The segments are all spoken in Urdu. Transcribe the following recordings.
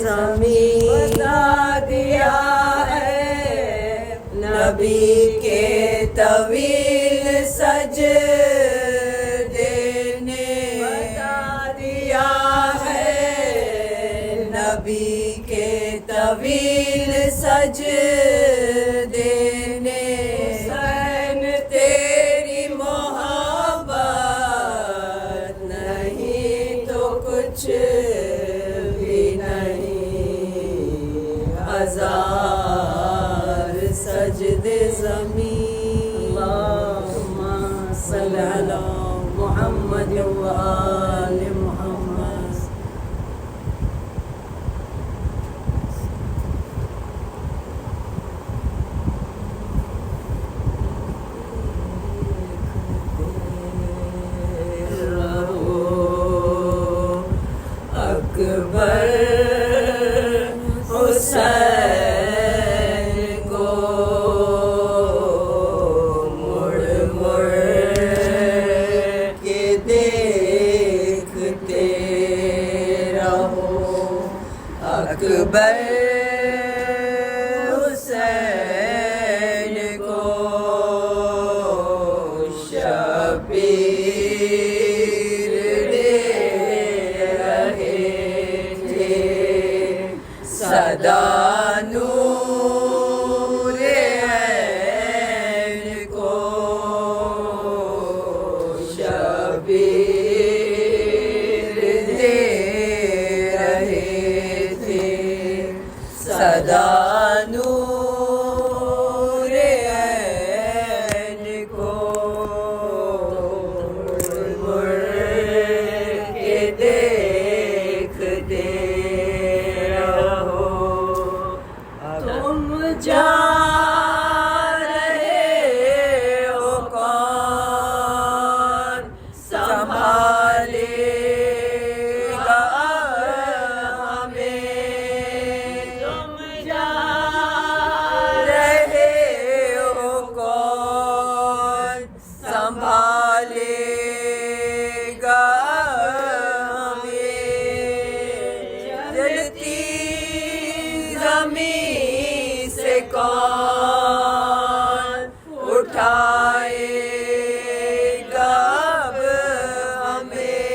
زمین بتا دیا ہے نبی کے طویل سجدے نے بتا دیا ہے نبی کے طویل سجدے نے حسین تیری محبت نہیں تو کچھ بھی نہیں ہزار سجدے زمین اللہم صلی علی محمد و آل محمد اکبر حسین کو مڑ مڑ کے دیکھتے رہو اکبر حسین کو شبیر دے رہے تھے صدا نور عین کو شبیر دے رہے تھے صدا نور عین کو مڑ کے دیکھتے رہو تم جا رہے ہو کون سنبھالے گا ہمیں تم جا رہے ہو کون سنبھالے گا ہمیں جلتی زمین سے کون اٹھائے گا اب ہمیں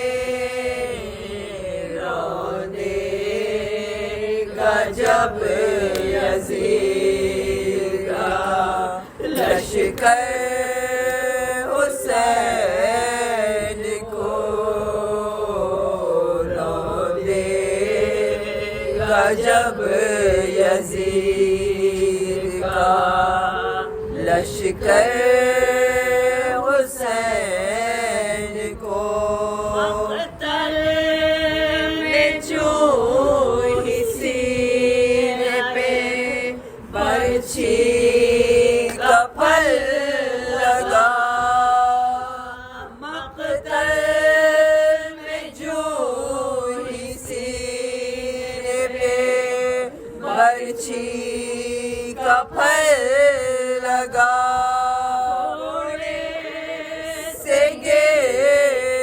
رونے گا جب یزید کا لشکر حسین کو رونے گا جب یزید کا لشکر حسین کو مقتل میں چوں ہی سینے پہ برچھی کا پھل لگا مقتل میں چوں ہی سینے پہ برچھی کا پھل لگا سے گر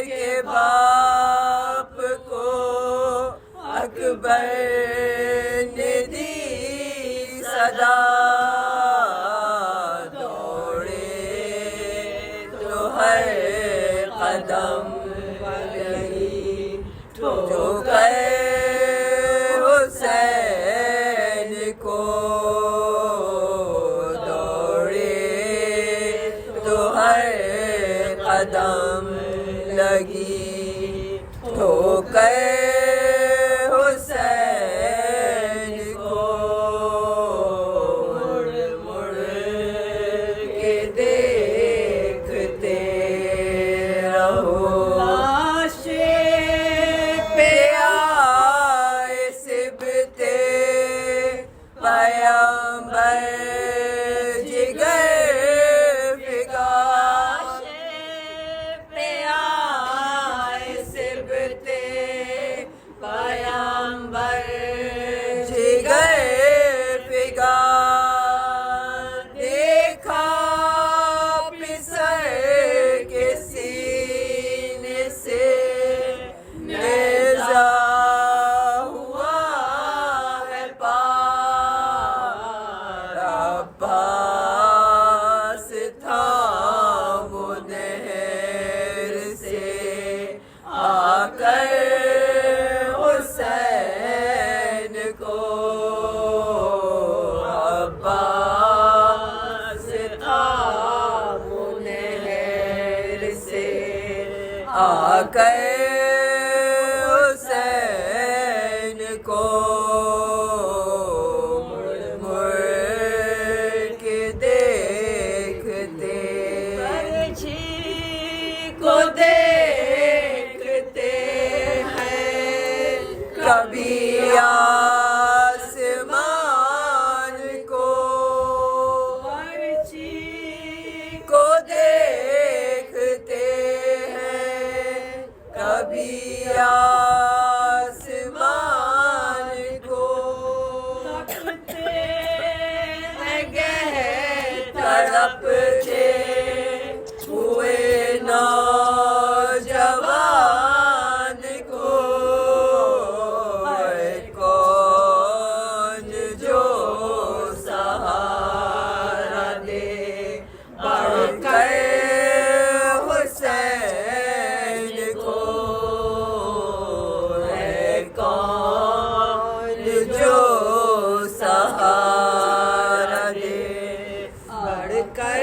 کے باپ کو اکبر نے دی صدا دوڑے تو ہر قدم گئی ٹھوکر حسین کو آ کر حسین کو عباس تھام نہر سے آ کر حسین کو مڑ مڑ کے دیکھتے برچھی کو دیکھتے ہیں کبھی آسمان کو برچھی کو دیکھتے ہیں کبھی آسمان کو تڑپتے ہیں گہر تڑپتے ہوئے نوجوان کو ہے کون جو سہارا دے بڑھ کر حسین کو ہے کون جو سہارا دے بڑھ کر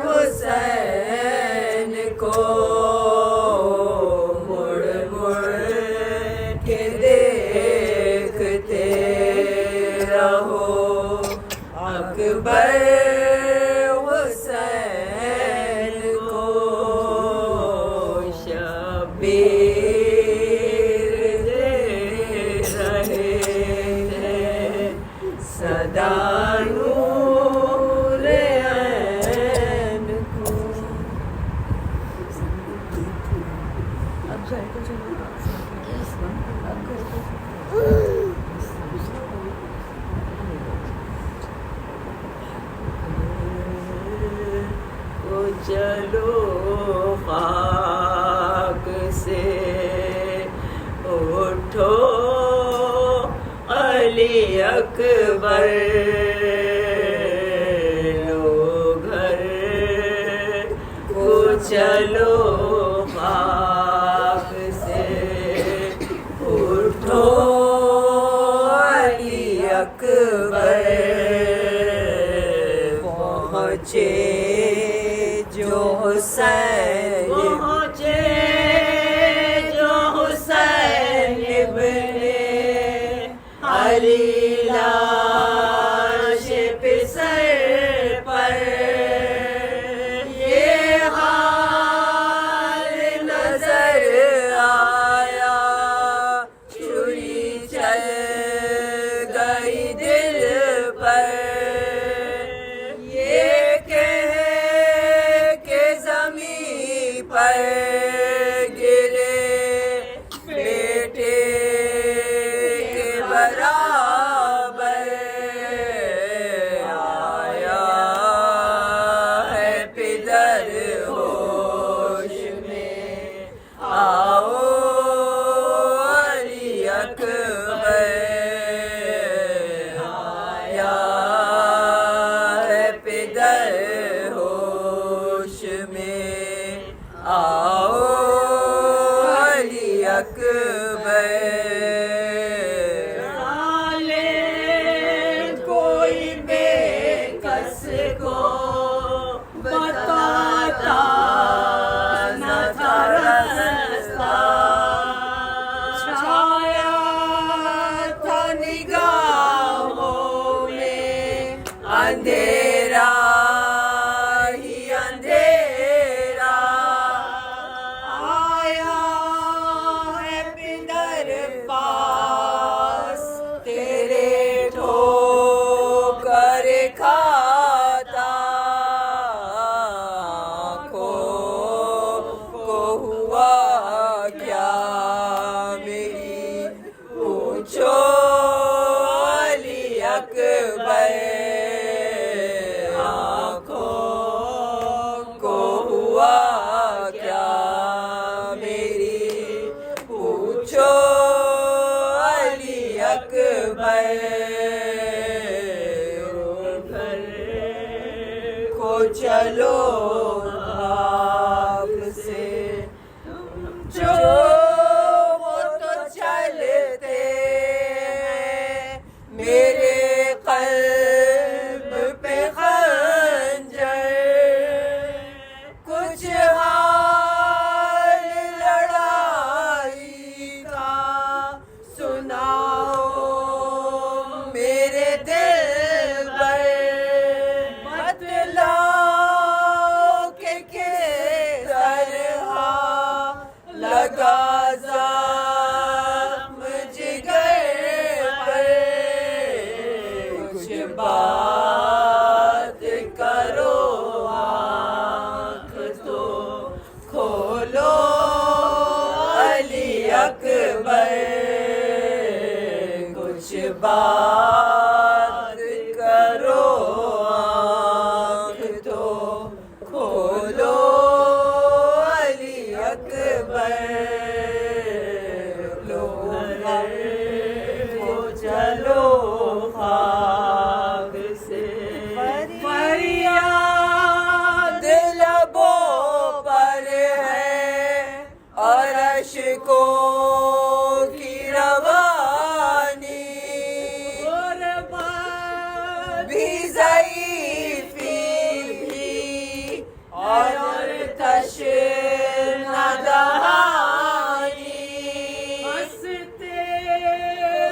حسین کو مڑ مڑ کے دیکھتے رہو اکبر حسین کو شبیر دے رہے ہیں صدا نور عین کو چلو خاک سے اٹھو علی اکبر لو گھر کو چلو خاک سے اٹھو علی اکبر پہنچے جو حسین ابن علی لاش پہ سر پر یہ حال نظر آیا چھری چل گئی دل پر یہ پر گرے بیٹے کے برابر آیا ہے پدر ہوش میں آؤ علی اکبر آیا ہے پدر ہوش میں آؤ علی اکبر لے کوئی بے کس کو بتاتا نہ تھا رستہ چھایا تھا نگاہوں میں اندھیرا چلو آپ سے جو لگا زخم جگر پر کچھ بات کرو آنکھ تو کھولو علی اکبر کچھ بات کرو آنکھ تو کھولو علی اکبر لو گھر کو چلو خاک سے فریاد لبوں پر ہے اور اشکوں کی روانی بھی ضعیفی بھی اور تشنہ دہانی ہنستے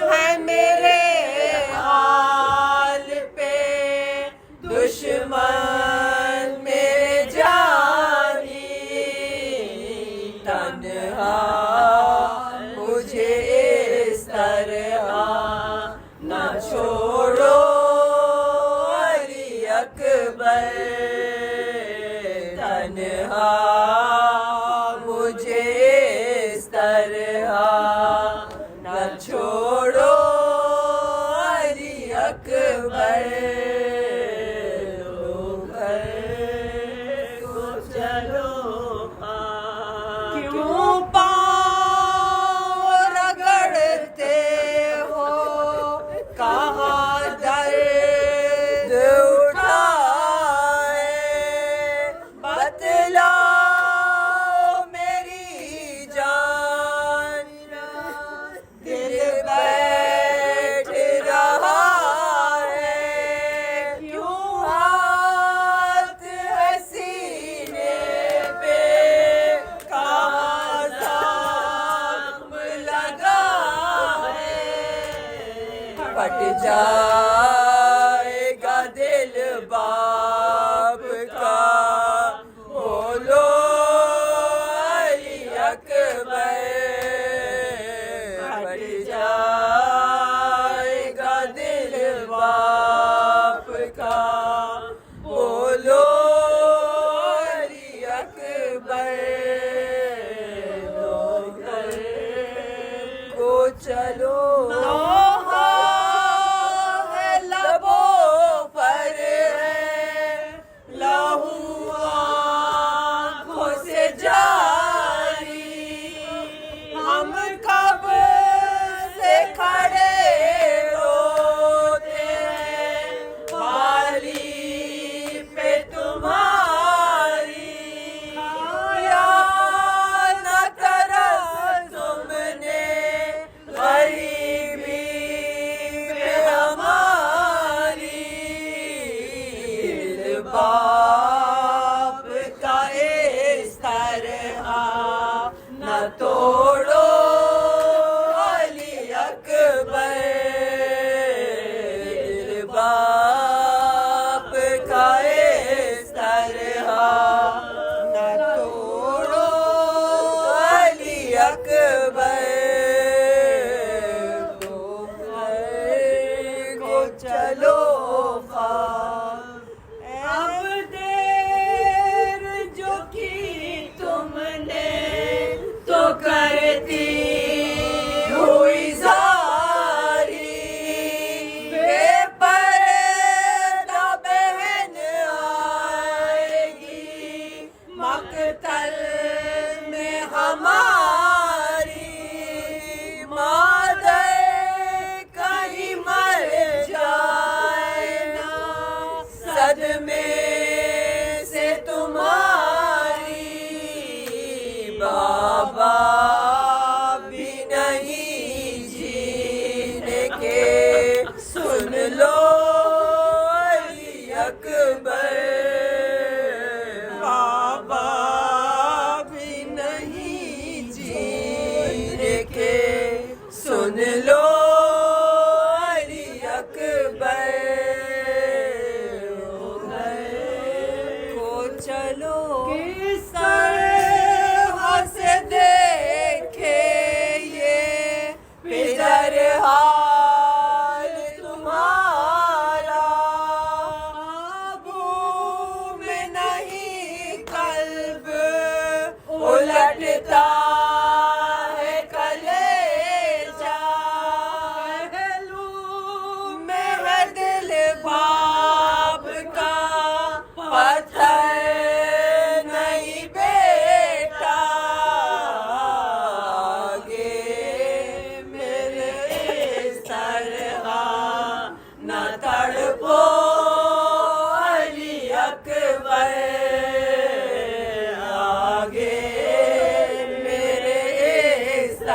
ہیں میرے حال پہ دشمن میرے جانی تنہا مجھے اس طرح نہ چھوڑو علی اکبر تنہا مجھے اس طرح نہ چھوڑو علی اکبر لو گھر کو چلو کیوں پاؤں رگڑتے ہو کہاں درد اٹھائے بتلاؤ میری جان دل بیٹھ رہا ہے کیوں ہاتھ ہے سینے پہ کہاں زخم لگا ہے پھٹ جائے گا دل باپ کا بولو علی اکبر پھٹ جائے گا دل باپ کا بولو علی اکبر لو گھر کو چلو لبوں پر ہے لہو آنکھوں سے جاری ہم کب سے کھڑے روتے ہیں بالی پہ تمہاری یا نہ کرا تم نے غریب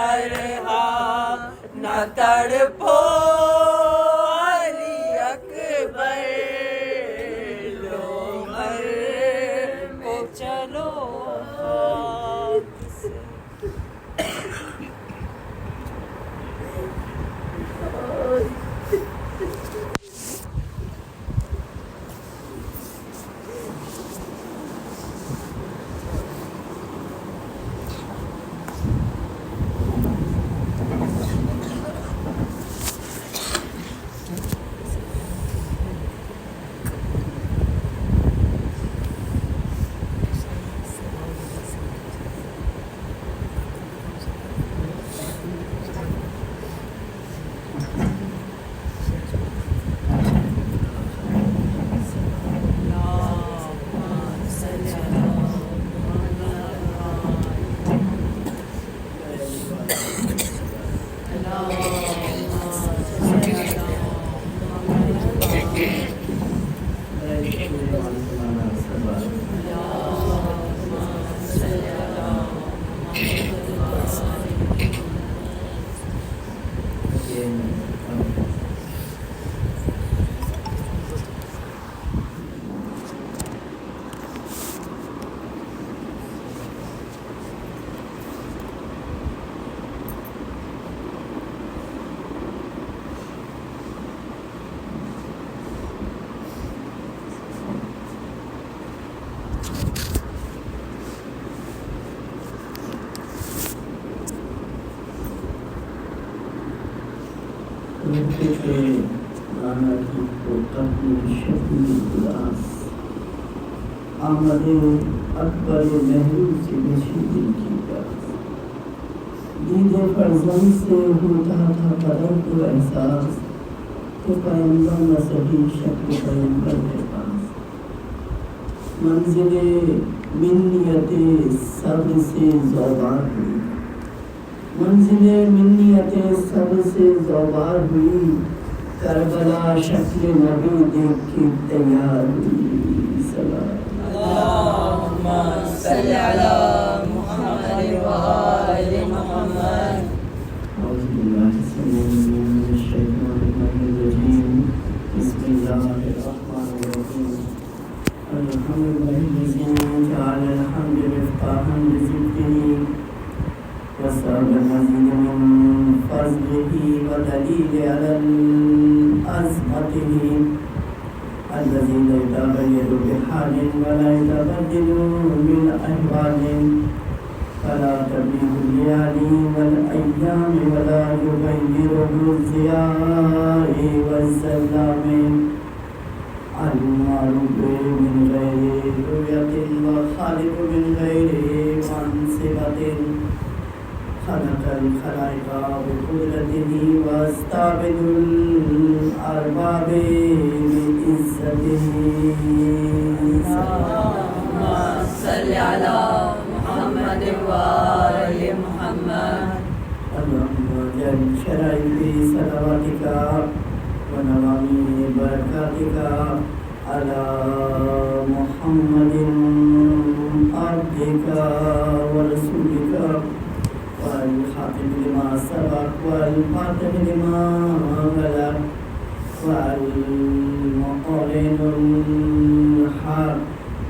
طرح نہ تڑپو علی اکبر، لو مر کو چلو خاک سے۔ آمد اکبر محروم سے بچی دل کی پیاس، دید فرزند سے ہوتا تھا قدر کو احساس، تو پیمبر نہ سہی شکل پیمبر کے پاس، منزل منیت صبر سے زوبار ہوئی، منزل منیت صبر سے زوبار ہوئی، کربلا شکل نبی دیکھ کے تیار ہوئی، سلام اللہم صلی علی محمد وآل محمد۔ اعوذ باللہ السمیع العلیم من الشیطان الرجیم، بسم اللہ الرحمن الرحیم، الحمد للہ الذی جعل الحمد مفتاحا لذکرہ وسبب المزید من فضلہ ودلیل علی عظمتہ الذي لا يتغير بحال ولا يتبدل من أحوال، فلا تبديل الليالي والأيام ولا يغيره الضياء والسلام، المعروف من غير رؤية وخالق من غير منصبة، خلق الخلائق بقدرته واستعبد الأرباب بعزته، اللہم صلی علی محمد وآل محمد۔ اللهم اجعل شرائع صلواتك ونوامي بركاتك على محمد عبدك ورسولك والخاتم لما سبق والفاتح لما بلغ والمعلن الحق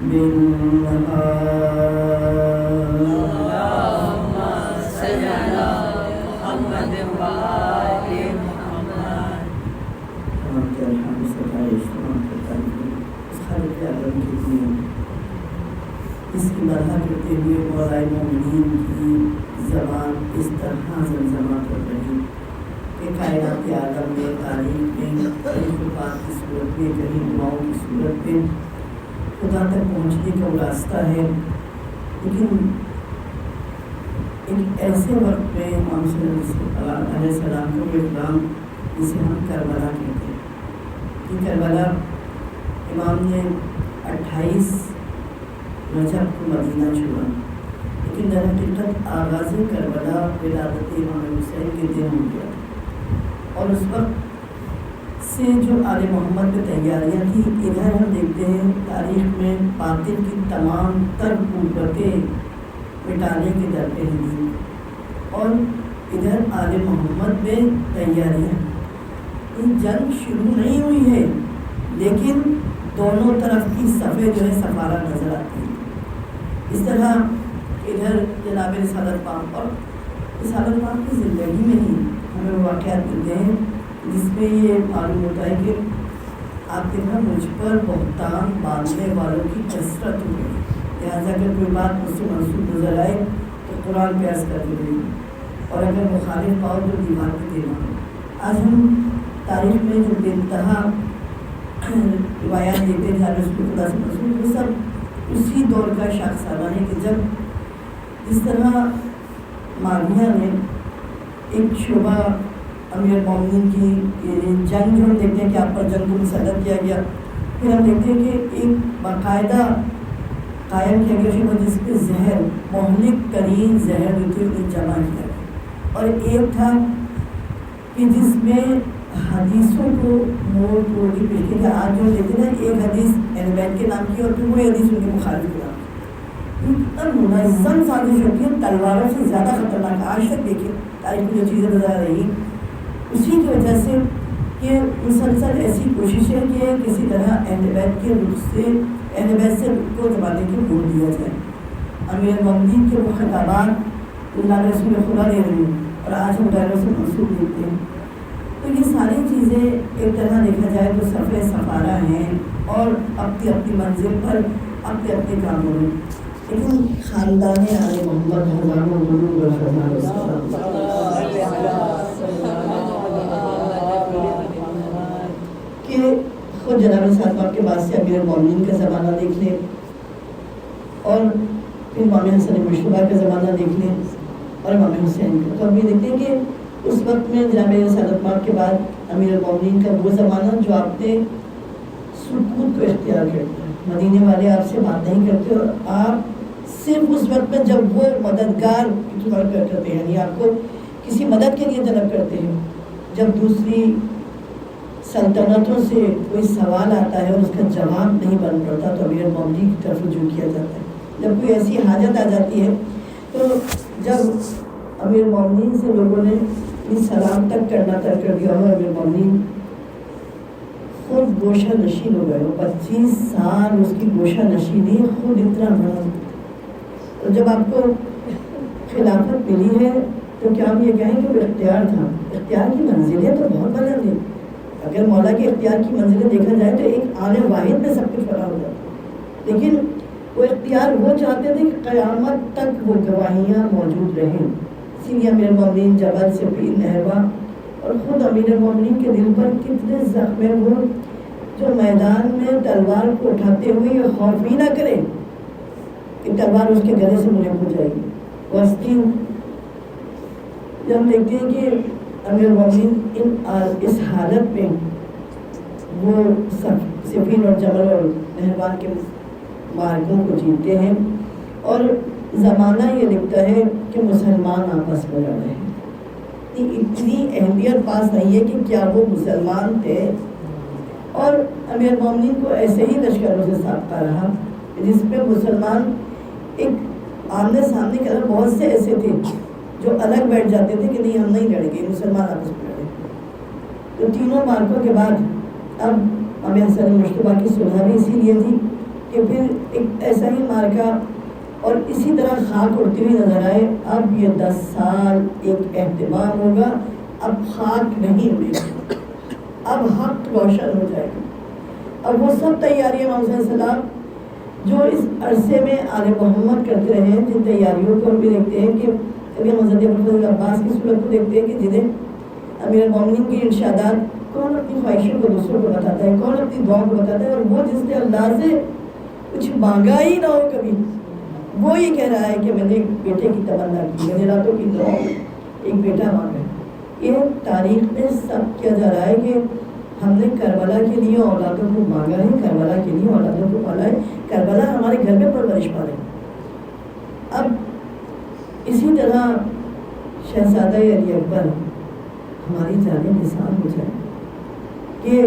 بالنهار، اللہم صلی علی محمد وآل محمد۔ تمام کے الحمد ستائش تمام کے تعلیم اس خالق اعظم کی دین، اس کی مدح کرتے ہوئے مولا مومنین کی زبان اس طرح زمزمہ کر رہی کہ کائنات عالم میں تاریخ میں کہیں خطبات کی صورت میں کہیں دعاؤں کی صورت میں خدا تک پہنچنے کا وہ راستہ ہے، لیکن ایک ایسے وقت میں امام صلی اللہ علیہ السلام کو اکرام جسے ہم کربلا کہتے ہیں کہ کربلا امام نے 28 رجب کو مدینہ چھوڑا، لیکن در حقیقت آغاز کربلا ولادت امام حسین کے دن ہو گیا، اور اس وقت سے جو آل محمد پہ تیاریاں تھیں ادھر ہم دیکھتے ہیں تاریخ میں باطل کی تمام تر قوتیں مٹانے کے در پہ ہیں، اور ادھر آل محمد میں تیاریاں. یہ جنگ شروع نہیں ہوئی ہے لیکن دونوں طرف کی صفیں جو ہے سفارہ نظر آتی ہیں. اس طرح ادھر جناب رسالت پاک اور رسالت پاک کی زندگی میں ہی ہمیں واقعات ملتے ہیں جس میں یہ معلوم ہوتا ہے کہ آپ دیکھنا مجھ پر بہتان باندھنے والوں کی کثرت ہو گئی، لہٰذا اگر کوئی بات مجھ سے منسوخ نظر آئے تو قرآن پہ عرض کر دے اور اگر مخالف پاؤ تو دیوار پہ دینا. آج ہم تاریخ میں جو بے انتہا روایات دیتے ہیں جہاں رسول خدا سے منسوخ، وہ سب اسی دور کا شاخسانہ ہے کہ جب جس طرح معاویہ نے ایک شعبہ امیر المومنین کی جنگ جو ہم دیکھتے ہیں کہ آپ پر جنگ کو مسلط کیا گیا، پھر ہم دیکھتے ہیں کہ ایک باقاعدہ قائم کیا گیا شعبہ جس پہ زہر مہلک ترین زہر جو تھی انہیں جمع کیا گیا، اور ایک تھا کہ جس میں حدیثوں کو موڑ توڑ کے پیش کیا گیا. آج جو دیکھتے ہیں ایک حدیث اہل بیت کے نام کی اور پھر وہی حدیث ان کے مخالف کے نام کی. اتنا منظم سازش ہوتی ہے، تلواروں سے زیادہ خطرناک. آج تک دیکھیں تاریخ میں جو چیزیں نظر آ رہی اسی کی وجہ سے کہ مسلسل ایسی کوشش ہے کہ کسی طرح اہل بیت کے رخ سے اہل بیت سے رخ کو دبانے کے موڑ دیا جائے. امیر المومنین کے وہ خطابات اللہ رسول خدا دے رہے ہیں اور آج ہم غیروں سے منسوخ دیکھتے ہیں. تو یہ ساری چیزیں ایک طرح دیکھا جائے تو صفحے سفارہ ہیں اور اپنی اپنی منزل پر اپنے اپنے کاموں میں. لیکن خاندان آل محمد ہزاروں غلوم کہ خود جناب صاحب کے بعد سے امیر المومنین کا زمانہ دیکھ لیں اور پھر امام حسن مشتبہ کا زمانہ دیکھ لیں اور امام حسین کا. تو ہم یہ دیکھتے ہیں کہ اس وقت میں جناب رسالت پاک کے بعد امیر المومنین کا وہ زمانہ جو آپ نے سکوت کو اختیار کرتے ہیں. مدینے والے آپ سے بات نہیں کرتے اور آپ صرف اس وقت میں جب وہ مددگار کی طور کرتے ہیں، یعنی آپ کو کسی مدد کے لیے طلب کرتے ہیں. جب دوسری سلطنتوں سے کوئی سوال آتا ہے اور اس کا جواب نہیں بن پڑتا تو امیر المومنین کی طرف رجوع کیا جاتا ہے. جب کوئی ایسی حاجت آ جاتی ہے تو جب امیر المومنین سے لوگوں نے سلام تک کرنا ترک کر دیا اور امیر المومنین خود گوشہ نشین ہو گئے. 25 سال اس کی گوشہ نشینی خود اتنا بڑا. اور جب آپ کو خلافت ملی ہے تو کیا ہم یہ کہیں کہ وہ اختیار تھا؟ اختیار کی منزلیں تو بہت بلند ہیں. اگر مولا کے اختیار کی منزلیں دیکھا جائے تو ایک آنے واحد میں سب کچھ بنا ہو جاتا ہے. لیکن وہ اختیار وہ چاہتے تھے کہ قیامت تک وہ گواہیاں موجود رہیں. اسی لیے امیر المومنین جبل سے پیر نہروا اور خود امیر المومنین کے دل پر کتنے زخم وہ جو میدان میں تلوار کو اٹھاتے ہوئے یہ خوف ہی نہ کرے کہ تلوار اس کے گلے سے منحرف ہو جائے گی. وسطین جب ہم دیکھتے ہیں کہ امیر المومنین اس حالت میں وہ صفین اور جمل اور نہروان کے معرکوں کو جیتتے ہیں اور زمانہ یہ لکھتا ہے کہ مسلمان آپس میں لڑ رہے ہیں. اتنی اہمیت پاس نہیں ہے کہ کیا وہ مسلمان تھے. اور امیر المومنین کو ایسے ہی لشکروں سے سابقہ رہا جس پہ مسلمان ایک آمنے سامنے کے اندر بہت سے ایسے تھے جو الگ بیٹھ جاتے تھے کہ نہیں ہم نہیں لڑیں گے، مسلمان آپس میں لڑیں. تو تینوں مارکوں کے بعد اب امیر حسن مشتبہ کی صلح بھی اسی لیے تھی کہ پھر ایک ایسا ہی مارکا اور اسی طرح خاک اڑتی ہوئی نظر آئے. اب یہ 10 سال ایک اہتمام ہوگا، اب خاک نہیں اڑے گی، اب حق روشن ہو جائے گا. اب وہ سب تیاریاں امام صلی اللہ علیہ وسلم جو اس عرصے میں آل محمد کرتے رہے ہیں، جن تیاریوں کو ہم بھی دیکھتے ہیں کہ ابھی ہم حضرت ابوالفضل عباس کی صورت کو دیکھتے ہیں کہ جنہیں امیر المومنین کی ارشادات کون اپنی خواہشوں کو دوسروں کو بتاتا ہے، کون اپنی دعاؤں کو بتاتا ہے، اور وہ جس نے اللہ سے کچھ مانگا ہی نہ ہو کبھی، وہ یہ کہہ رہا ہے کہ میں نے ایک بیٹے کی تمنا کی، میں نے راتوں کی دعا ایک بیٹا مانگا. یہ تاریخ میں سب کیا جا رہا ہے کہ ہم نے کربلا کے لیے اولادوں کو مانگا ہے، کربلا کے لیے اولادوں کو پالا ہے، کربلا ہمارے گھر میں پرورش پا رہے ہیں. اب اسی طرح شہزادہ علی اکبر ہماری جانب نثار ہو جائے کہ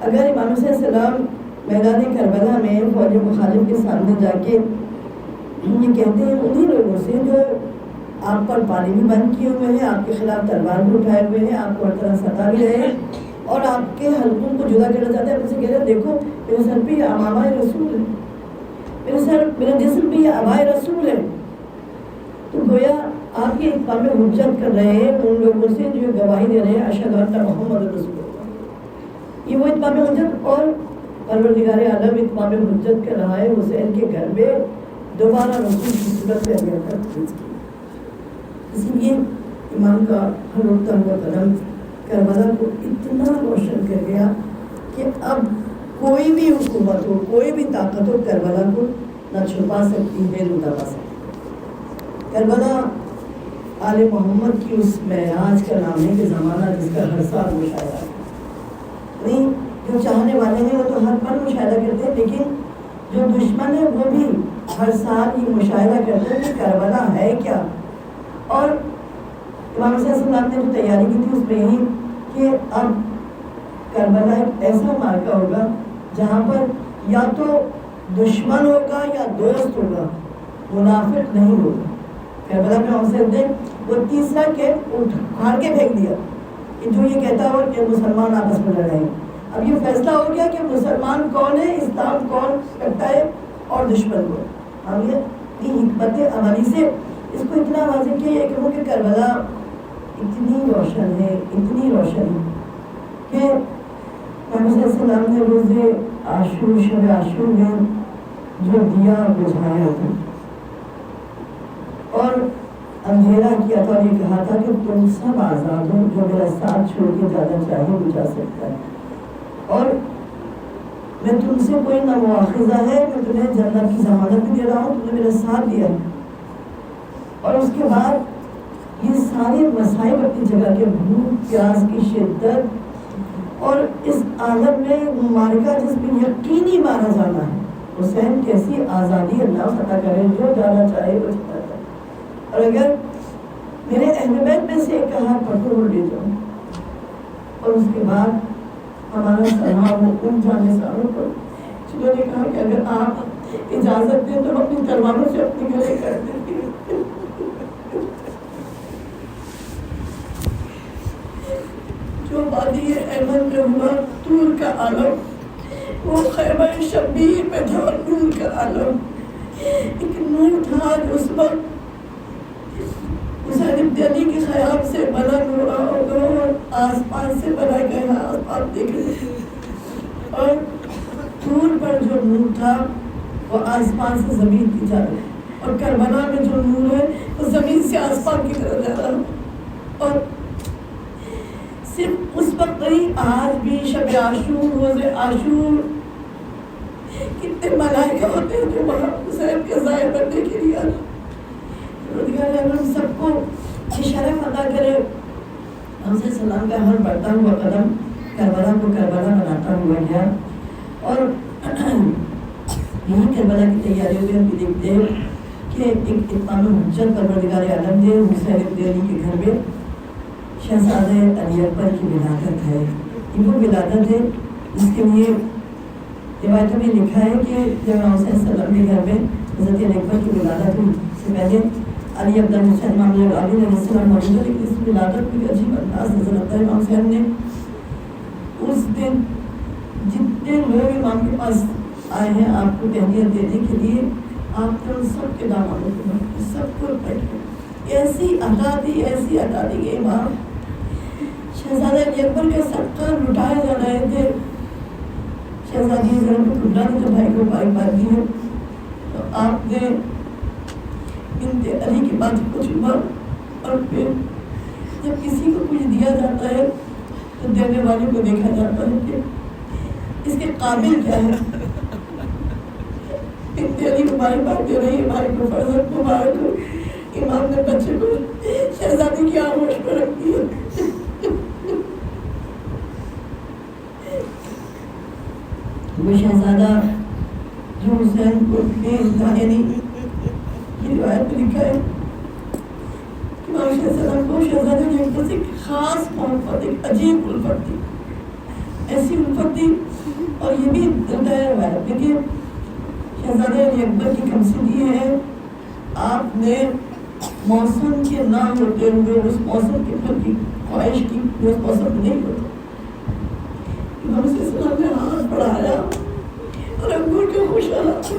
اگر امام حسین السلام میدان کربلا میں فوج مخالف کے سامنے جا کے یہ کہتے ہیں انہی لوگوں سے جو آپ پر پانی بھی بند کیے ہوئے ہیں، آپ کے خلاف تلوار بھی اٹھائے ہوئے ہیں، آپ کو ہر طرح ستا بھی رہے ہیں اور آپ کے حلقوں کو جدا کرنا چاہتے ہیں. آپ سے کہہ رہے ہیں دیکھو میرے سر پہ یہ امامہ رسول ہے، میرا جسم پہ یہ عبائے رسول ہے. تو گویا آپ یہ اتمام حجت کر رہے ہیں ان لوگوں سے جو گواہی دے رہے ہیں اشہد ان محمد رسول اللہ. یہ وہ اتمام حجت اور پروردگار عالم اتمام حجت کر رہا ہے حسین کے گھر میں دوبارہ رسول کی صورت میں اگر تک. اسی لیے امام کا ہر اٹھتا ہوا قدم کربلا کو اتنا روشن کر گیا کہ اب کوئی بھی حکومت ہو، کوئی بھی طاقت ہو، کربلا کو نہ چھپا سکتی ہے نہ دبا سکتی. کربلا آل محمد کی اس معراج کا نام ہے کہ زمانہ جس کا ہر سال مشاہدہ نہیں. جو چاہنے والے ہیں وہ تو ہر پل مشاہدہ کرتے ہیں، لیکن جو دشمن ہے وہ بھی ہر سال یہ مشاہدہ کرتے ہیں کہ کربلا ہے کیا. اور امام صلی اللہ علیہ وسلم نے جو تیاری کی تھی اس میں یہی کہ اب کربلا ایک ایسا مارکہ ہوگا جہاں پر یا تو دشمن ہوگا یا دوست ہوگا، منافق نہیں ہوگا. کربلا میں حسین نے وہ تیسرا کیمپ اٹھا کے پھینک دیا کہ جو یہ کہتا ہو کہ مسلمان آپس میں لڑ رہے ہیں. اب یہ فیصلہ ہو گیا کہ مسلمان کون ہے، اسلام کون کرتا ہے اور دشمن کو. ہم یہ حکمت عملی سے اس کو اتنا واضح کیا ہے کہ کربلا اتنی روشن ہے، اتنی روشن ہے کہ نبی صلی اللہ علیہ وسلم نے روز عاشور شب عاشور میں جو دیا بجھایا تھا اور اندھیرا کیا تھا اور یہ کہا تھا کہ تم سب آزاد ہو، جو میرا ساتھ چھوڑ کے جانا چاہے وہ جا سکتا ہے اور میں تم سے کوئی نہ مواخذہ ہے، میں تمہیں جنت کی ضمانت بھی دے رہا ہوں، تم نے میرا ساتھ دیا. اور اس کے بعد یہ سارے مصائب اپنی جگہ کے، بھوک پیاس کی شدت اور اس عالم میں مارکہ جس میں یقینی مارا جانا ہے. حسین کیسی آزادی اللہ فتح کرے، جو جانا چاہے وہ چلا جائے. اور اگر میرے اہل بیت میں سے ایک ہاتھ پکڑ لے جاؤں اور اس کے بعد ہمارا سلام ان جانے سالوں پر جنہوں نے کہا کہ اگر آپ اجازت دیں تو ہم اپنی تلواروں سے اپنی گلے کر دیتے ہیں. جو وادی احمد میں ہوا طور کا عالم، وہ خیمہ شبیر میں تھا اور نور کا عالم. ایک نور تھا جو اس وقت حسین ابن علی کے خیال سے بلند ہو رہا ہوگا اور آسمان سے بنا گیا آسمان دیکھ رہے اور طور پر جو نور تھا وہ آسمان سے زمین کی جانب اور کربلا میں جو نور ہے وہ زمین سے آسمان کی طرف جا رہا. اور صرف اس وقت نہیں، آج بھی شب عاشور، روز عاشور کتنے ملائکہ ہوتے ہیں جو وہاں حسین کے ظاہر بننے کے لیے آتے. ہم سب کو یہ شرف عطا کرے. ہم سے سلام کا ہر بڑھتا ہوا قدم کربلا کو کربلا بناتا ہوا گیا. اور یہی کربلا کی تیاریوں میں ہم دیکھتے ہیں کہ ایک اتمام حجت پروردگار عالم نے حسین ابن علی کے گھر میں شہزادہ علی اکبر کی ولادت ہے. یہ وہ ولادت ہے جس کے لیے روایتوں میں لکھا ہے کہ جب حسین صلی اللہ علیہ وسلم کے گھر میں حضرت علی اکبر کی ولادت ہوئی سے پہلے علی عبد الحسین امام علی علیہ السلام موجود ہے، لیکن اس ولادت میں عجیب انداز نظر آتا ہے. امام حسین نے اس دن جتنے لوگ امام کے پاس آئے ہیں آپ کو تہنیت دینے کے لیے، آپ نے ان سب کے دامادوں کو سب کو بیٹھے ایسی عطا دی، ایسی عطا دی کہ امام شہزادہ علی اکبر کا صدقہ لٹائے جا رہے تھے. شہزادی زینب کبریٰ نے جب بھائی کو بھائی بات دی ہے تو آپ نے بنت علی کی بات کو چھپا اور پھر جب کسی کو کچھ دیا جاتا ہے تو دینے والے کو دیکھا جاتا ہے کہ اس کے قابل کیا ہے. بنت علی مبارک بات دے رہی ہے بھائی کو، فرزند مبارک ہو. امام نے بچے کو شہزادی کی آغوش پر رکھ دیا. وہ شہزادہ جو حسین کو یعنی یہ روایت میں لکھا ہے کہ امام صلی اللہ علیہ وسلم کو شہزادہ کی الفت سے ایک خاص محبت، ایک عجیب الفت تھی، ایسی الفت تھی. اور یہ بھی ہوتا ہے روایت میں کہ شہزادہ علی اکبر کی کمسن یہ ہے، آپ نے موسم کے نہ ہوتے ہوئے اس موسم کے پھل کی خواہش کی جو اس موسم نہیں ہوتا. امام صلی اللہ علیہ وسلم نے ہاتھ بڑھایا اور انگور کے خوشحالات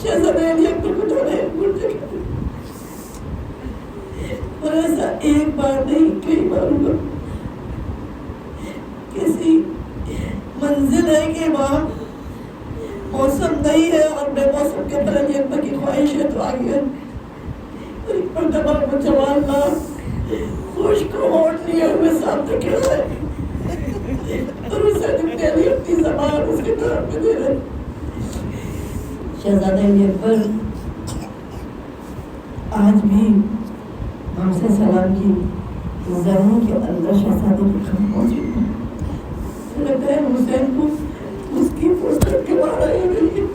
شہزادہ علی اکبر کو تھوڑے انگور دکھائے. اور ایسا ایک بار نہیں کئی بار ہوا. کسی منزل ہے کہ وہاں موسم نہیں ہے اور بے موسم کے پر علی اکبر کی خواہش ہے تو آگے ایک مرتبہ وہ جوان لاکھ خشک ہونٹ لیے ہوئے سامنے کھڑا ہے اور اسے دکھتے علی اپنی زبان اس کے طرف میں دے رہے. شہزادہ علی اکبر آج بھی ہم سے سلام کی زمین کے اندر شہزادے کی خط موجود ہے. لگتا ہے حسین کو اس کی فرصت کے مارا ہی نہیں.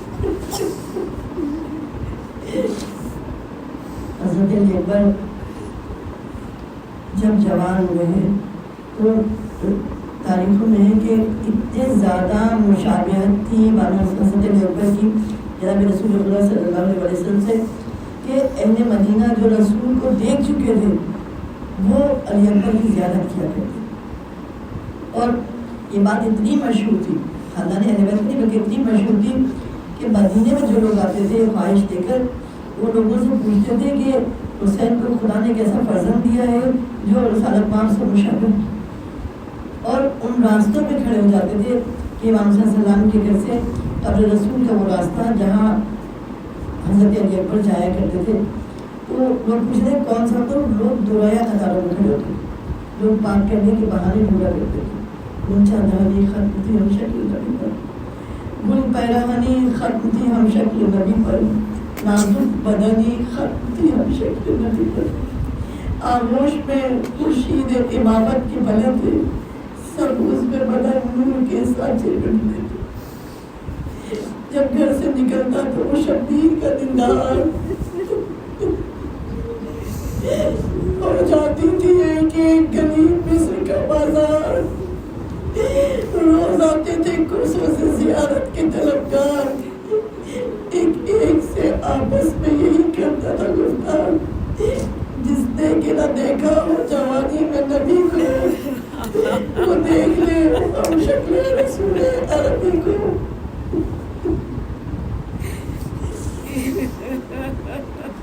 حضرت علی اکبر جب جوان ہوئے ہیں تو تاریخوں میں ہے کہ اتنے زیادہ مشابہت تھی حضرت علی اکبر کی جناب رسول اللہ صلی اللہ علیہ وسلم سے کہ اہل مدینہ جو رسول کو دیکھ چکے تھے وہ علی اکبر کی زیارت کیا کرتے. اور یہ بات اتنی مشہور تھی خاندان اہل بیت کی بلکہ اتنی مشہور تھی کہ مدینے میں جو لوگ آتے تھے خواہش دے کر وہ لوگوں سے پوچھتے تھے کہ حسین کو خدا نے کیسا فرزند دیا ہے جو رسالت پاک سے مشابہ. اور ان راستوں پہ کھڑے ہو جاتے تھے کہ امام صلی اللہ علیہ وسلم کے گھر سے قبر رسول کا وہ راستہ جہاں حضرت علی اکبر جایا کرتے تھے تو لوگ پوچھتے تھے کون سا. تو لوگ دوریا قطاروں میں کھڑے ہوتے لوگ پاک کرنے کے بہانے ڈھونڈا کرتے تھے. اونچا دھانی ختم تھی ہم شکل نبی پر, گل پیراہنی ختم تھی ہم شکل نبی پر, نازک بدنی ختم تھی ہم شکل نبی پر, آغوش میں خورشید امامت کے بلند تھے سب اس میں بدن نور کے سانچے بنتے تھے. جب گھر سے نکلتا تو وہ شبیر کا دیندار اور جاتی تھی ایک ایک گلی مصر کا بازار, روز آتے تھے کرسوں سے زیارت کے طلبگار, ایک ایک سے آپس میں یہی کرتا تھا گفتار, جس نے کہ نہ دیکھا وہ جوانی میں نبی کو وہ دیکھ لے ہم شکل رسول عربی کو.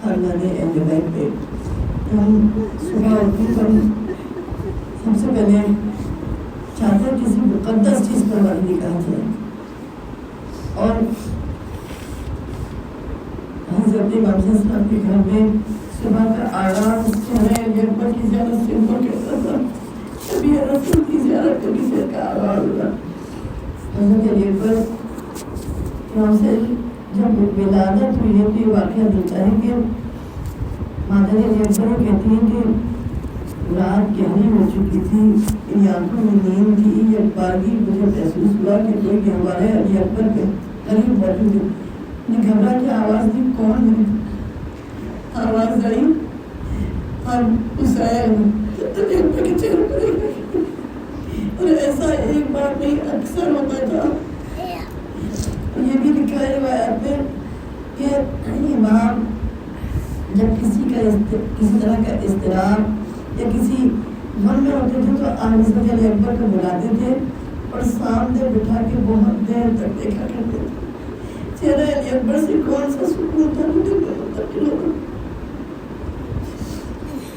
خاندان اہل بیت پہ ہم صبح اٹھتے تو سب سے پہلے چاہتے ہیں کسی مقدس چیز پر ہماری نکاح جائے. اور حضرت امام صلی اللہ علیہ وسلم کے گھر میں صبح کا آغاز چہرے علی اکبر کی زیارت سے ہوا کرتا تھا. کبھی رسول کی زیارت کبھی سے کا آغاز ہوتا. حضرت علی اکبر امام سے جب ولادت ہوئی ہے تو یہ واقعہ ملتا ہے کہ مادر علی اکبر کہتی ہیں کہ رات گہری ہو چکی تھی, ان آنکھوں میں نیند تھی. ایک بارگی مجھے محسوس ہوا کہ کوئی گھر ہے علی اکبر کے قریب موجود ہے. نے گھبرا کے آواز دی, کون ہے؟ آواز آئی ہم حسین. علی اکبر کے چہرے پر اور ایسا ایک بار نہیں اکثر ہوتا تھا. یہ بھی لکھا ہے روایت میں کہ امام جب کسی طرح کا اضطراب یا کسی غم میں ہوتے تھے تو حضرت علی اکبر کو بلاتے تھے اور سامنے بٹھا کے بہت دیر تک دیکھا کرتے تھے. چہرہ علی اکبر سے کون سا سکون تھا وہ دل میں منتقل ہوگا.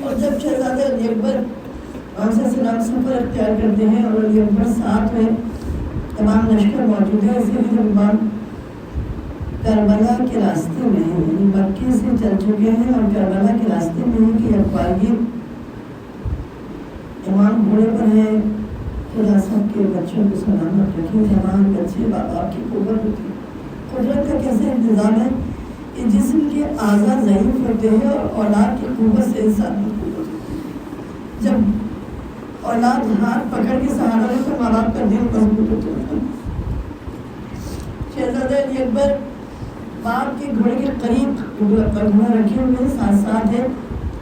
اور جب شہزادہ علی اکبر السلام سفر اختیار کرتے ہیں اور علی اکبر ساتھ میں تمام لشکر موجود ہے, اسی لیے امام کربلا کے راستے میں ہیں, یعنی مکے سے چل چکے ہیں اور کربلا کے راستے میں ہیں کہ اخبارگیر امام گھوڑے پر ہیں. خدا سب کے بچوں کو سلامت رکھیں. جوان بچے باپ آپ کی قوت ہوتی ہے. قدرت کا کیسے انتظام ہے کہ جسم کے اعضاء ضعیف ہوتے ہیں اور اولاد کی قوت سے انسان کی قوت ہوتی ہے. جب اولاد ہاتھ پکڑ کے سہارا لے تو ماں باپ کا دل مضبوط ہوتا ہے. شہزادہ علی اکبر باپ کے گھوڑے کے قریب گھوڑا رکھے ہوئے ساتھ ساتھ ہے.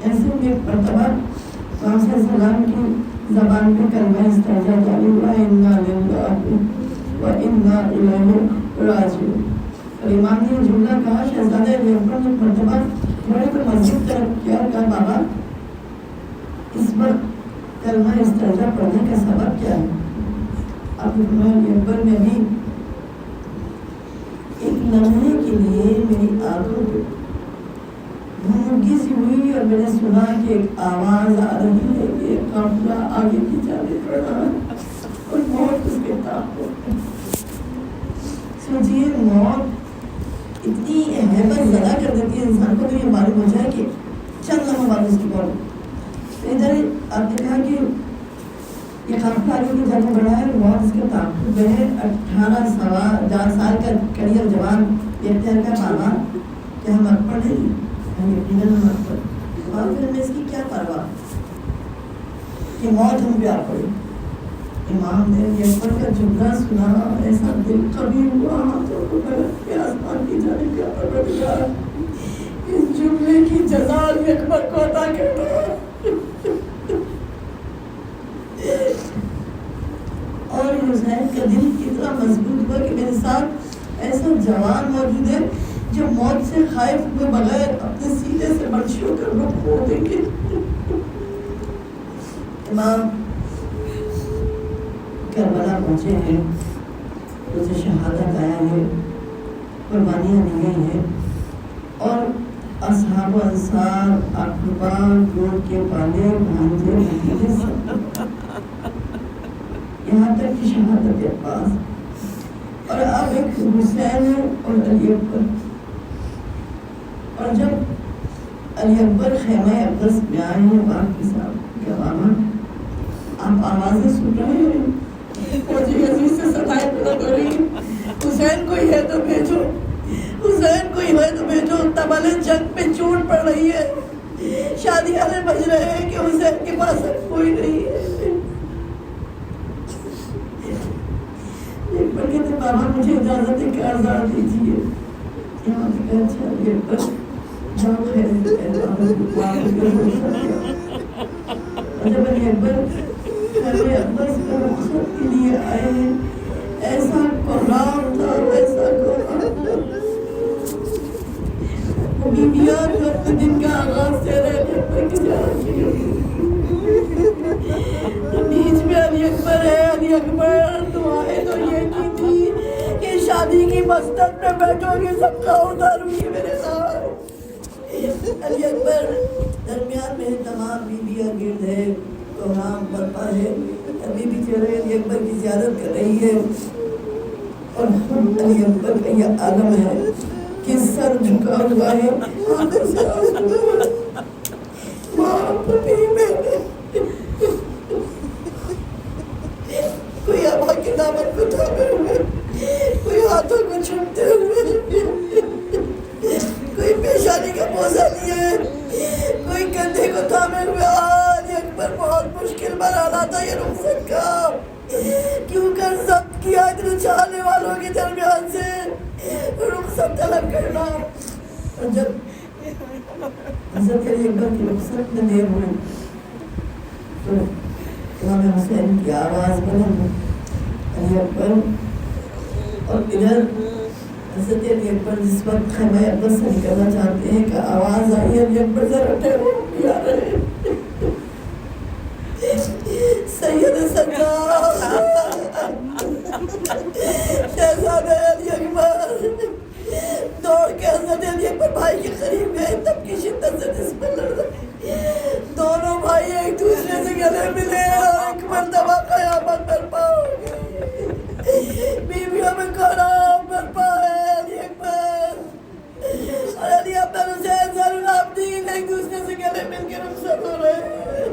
ایسے میں ایک مرتبہ صلی اللہ علیہ وسلم کی زبان پہ کلمہ استعجا جاری ہوا, انا للہ و انا الیہ راجعون. اور امام نے جملہ کہا. شہزادہ علی اکبر نے مرتبہ تھوڑے تو مسجد طرف کیا، کہا بابا اس وقت کلمہ استرجا پڑھنے کا سبب کیا ہے؟ اب اکبر میں بھی ایک لمحے کے لیے میری آنکھوں پہ گھونگی سی ہوئی اور میں نے سنا کہ ایک آواز آ رہی ہے کہ قافلہ آگے کی جانب بڑھ رہا ہے اور موت اس کے تعاقب ہے۔ سوچیے موت اتنی ہیبت زدہ کر دیتی ہے انسان کو، تو یہ معلوم ہو جائے کہ چند لمحہ بعد اس کی موت۔ ادھر آپ نے کہا کہ یہ قافلہ آگے کی جانب بڑھا ہے، موت اس کے تعاقب ہے۔ 18 سال کا کڑی اور جوان یہ اختیار کا بابا کہ ہم اکبر نہیں، یقیناً ہم اکبر، اور پھر ہمیں اس کی کیا پرواہ کہ موت ہم پہ آ پڑی۔ امام نے یہ اکبر کا جملہ سنا، ایسا دل کبھی ہوا، ہاتھوں کو پلٹ کے آسمان کی جانب کیا پروردگار اس جملے کی جزا اکبر کو عطا کرنا۔ اور حسین کا دل کتنا مضبوط ہوا کہ میرے ساتھ ایسا جوان موجود ہے جو موت سے خائف ہوئے بغیر اپنے سینے سے منشی ہو کر رخ کھو دیں گے۔ امام کربلا پہنچے ہیں، اسے شہادت آیا ہے، قربانیاں دی گئی ہیں، اور اصحاب و انصار، اقربا، جوڑ کے پالے، بھانجے، بھتیجے سب، یہاں تک کہ شہادت عباس، اور اب ایک حسین اور علی اکبر۔ اور جب علی اکبر خیمہ اقدس میں آئے ہیں باپ کے ساتھ، کہ بابا آپ آوازیں سن رہے ہیں، فوجی عزیز سے ستائے پیدا کر رہی ہیں، حسین کوئی ہے تو بھیجو، حسین کوئی ہے تو بھیجو، تبل جنگ پہ چوٹ پڑ رہی ہے، شادیاں بج رہے ہیں کہ حسین کے پاس اب کوئی نہیں ہے۔ ایک بار کہتے بابا مجھے اجازت ہے کہ آزاد دیجیے، یہاں سے کہا اچھا یہ پر جاؤ خیر جب علی اکبر خیمہ اقدس کا رخصت کے لیے آئے ہیں، ایسا کوہرام تھا، ویسا کوہرام تھا، بیویاں جو اپنے دن کا آغاز سے علی اکبر کی زیارت کی بیچ میں علی اکبر ہے، علی اکبر دعائیں تو یہ کی تھی کہ شادی کی مسجد میں بیٹھو گے سب کا ادھر ہوئی میرے ساتھ۔ علی اکبر درمیان میں تمام بیویاں گرد ہے، کوہرام برپا ہے، ابھی بھی چہرے علی اکبر کی زیارت کر رہی ہے، اور خود علی اکبر کا یہ عالم ہے کہ سر جھکا ہوا ہے، آنکھوں سے آنسو ہے، ماں پتی میں کوئی ابا کی دامن کو تھامے ہوئے، کوئی ہاتھوں کو چھوٹتے ہوئے، کوئی پیشانی کا بوجھا لیے، کوئی کندھے کو تھامے ہوئے۔ علی اکبر بہت مشکل مرحلہ تھا یہ رخصت کا، کیوں کر ضبط کیا اتنے چاہنے والوں کے درمیان سے رخصت طلب کرنا۔ اور جب حضرت علی اکبر کی رخصت میں دیر ہوئی تو امام حسین کی آواز بلند، علی اکبر، اور ادھر حضرت علی اکبر جس وقت خیمہ اقدس سے نکلنا چاہتے ہیں کہ آواز آئی علی اکبر ذرا ٹھہرو، آ رہے ہیں سید سجاد شہزادہ علی اکبر دوڑ کے حضرت علی اکبر بھائی کے قریب گئے، تب کی شدت سے جس پر لڑ رہے دونوں بھائی ایک دوسرے سے گلے ملے اور ایک مرتبہ قیامت برپا ہو گئی، بیویوں میں کوہرام برپا ہے۔ علی اکبر اور علی اکبر حسین زین العابدین ایک دوسرے سے گلے مل کے رخصت ہو رہے ہیں۔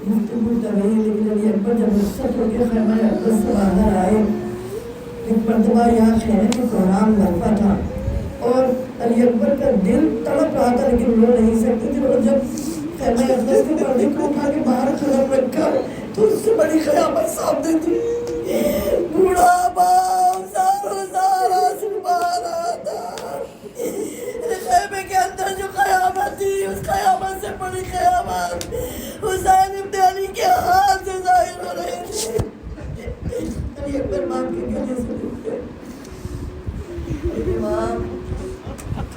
گفتگو کر رہی لیکن علی اکبر جب رخصت ہو کے خیمہ اقدس سے باہر آئے، ایک مرتبہ یہاں خیمے میں کوہرام برپا تھا اور علی اکبر کا دل تڑپ رہا تھا لیکن رو نہیں سکتے تھے، اور جب خیمہ اقدس کے پردے کو اٹھا کے باہر قدم رکھا تو اس سے بڑی قیامت سامنے تھی، بوڑھا باپ ساروں سارا سنبھا رہا تھا، خیمے کے اندر جو قیامت تھی اس قیامت سے بڑی قیامت حسین ابن علی کے ہاتھ سے ظاہر ہو رہی تھی۔ علی اکبر ماں کے گلے سے لٹ گئے، امام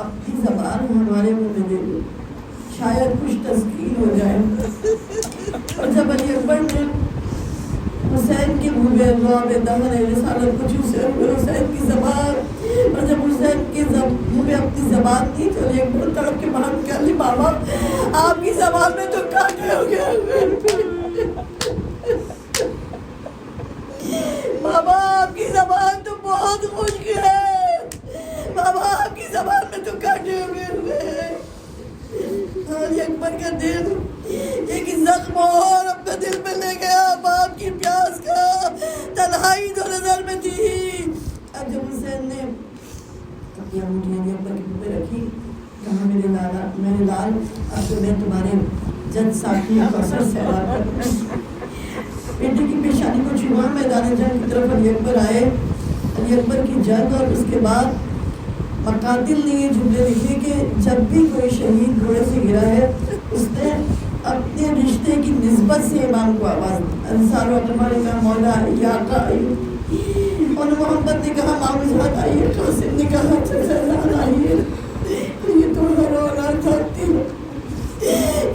اپنی زبان ہمارے منہ میں دے دو، شاید کچھ تسکین ہو جائے۔ اور جب علی اکبر نے حسین کے منہ میں اللہ میں دہن رسالت کو چوسے حسین کی زبان، اور جب حسین کے منہ میں اپنی زبان تھی تو علی اکبر تڑپ کے باہر کہا لی بابا آپ کی زبان میں تو کانٹے ہو گیا، بابا آپ کی زبان تو بہت خشک ہے، بابا آپ کی زبان میں تو کانٹے ہو گئے۔ علی اکبر کا دل ایک زخم اور اپنے دل میں لے گیا، باپ کی پیاس کا تنہائی جو نظر میں تھی۔ اب جب حسین نے اپنی انگلیاں علی اکبر کے منہ پہ رکھی، کہا میرے لال اب تو میں تمہارے جد ساقی کوثر سے بیٹے کی پیشانی کو چھوا، میدان جنگ کی طرف علی اکبر آئے۔ علی اکبر کی جنگ اور اس کے بعد مقاتل نے یہ جملے لکھے کہ جب بھی کوئی شہید گھوڑے سے گرا ہے اس نے اپنے رشتے کی نسبت سے امام کو آواز دی۔ انصار و اطراء نے کہا مولا یا آقا آئیے، اور محمد نے کہا معاوضہ آئیے، قاسم نے کہا فیضان آئیے۔ یہ تو رونا چاہتی ہے